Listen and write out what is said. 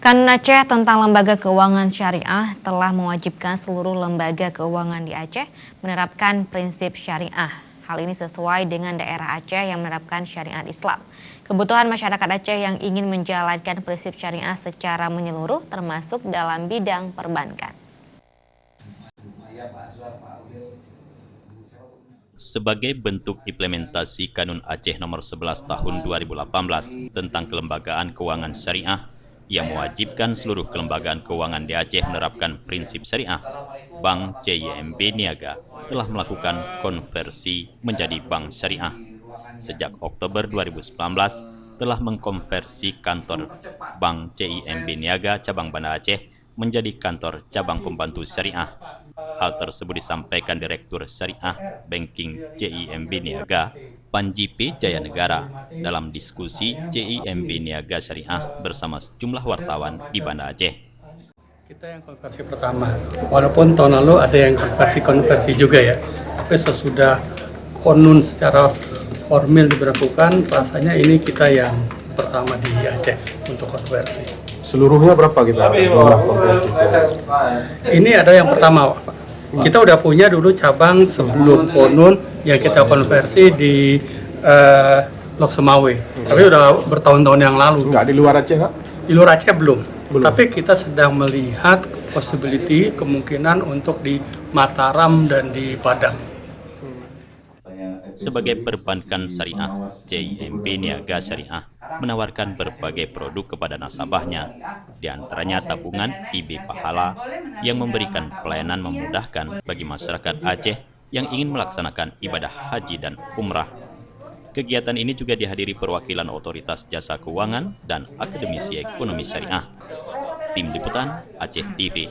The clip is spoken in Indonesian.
Kanun Aceh tentang lembaga keuangan syariah telah mewajibkan seluruh lembaga keuangan di Aceh menerapkan prinsip syariah. Hal ini sesuai dengan daerah Aceh yang menerapkan syariat Islam. Kebutuhan masyarakat Aceh yang ingin menjalankan prinsip syariah secara menyeluruh termasuk dalam bidang perbankan. Sebagai bentuk implementasi Kanun Aceh Nomor 11 Tahun 2018 tentang kelembagaan keuangan syariah yang mewajibkan seluruh kelembagaan keuangan di Aceh menerapkan prinsip syariah, Bank CIMB Niaga telah melakukan konversi menjadi bank syariah. Sejak Oktober 2019 telah mengkonversi kantor Bank CIMB Niaga cabang Banda Aceh menjadi kantor cabang pembantu syariah. Hal tersebut disampaikan Direktur Syariah Banking CIMB Niaga, Panji P. Jayanegara, dalam diskusi CIMB Niaga Syariah bersama sejumlah wartawan di Banda Aceh. Kita yang konversi pertama, walaupun tahun lalu ada yang konversi juga ya, tapi sesudah konun secara formal diberlakukan, rasanya ini kita yang pertama di Aceh untuk konversi. Seluruhnya berapa kita jumlah konversi? Ini ada yang pertama, Pak. Kita udah punya dulu cabang sebelum konun yang kita konversi di Lok Semawe, tapi udah bertahun-tahun yang lalu. Enggak di luar Aceh, Kak? Di luar Aceh belum. Tapi kita sedang melihat possibility kemungkinan untuk di Mataram dan di Padang. Sebagai perbankan syariah, CIMB Niaga Syariah menawarkan berbagai produk kepada nasabahnya, di antaranya tabungan IB Pahala yang memberikan pelayanan memudahkan bagi masyarakat Aceh yang ingin melaksanakan ibadah haji dan umrah. Kegiatan ini juga dihadiri perwakilan Otoritas Jasa Keuangan dan Akademisi Ekonomi Syariah. Tim Liputan Aceh TV.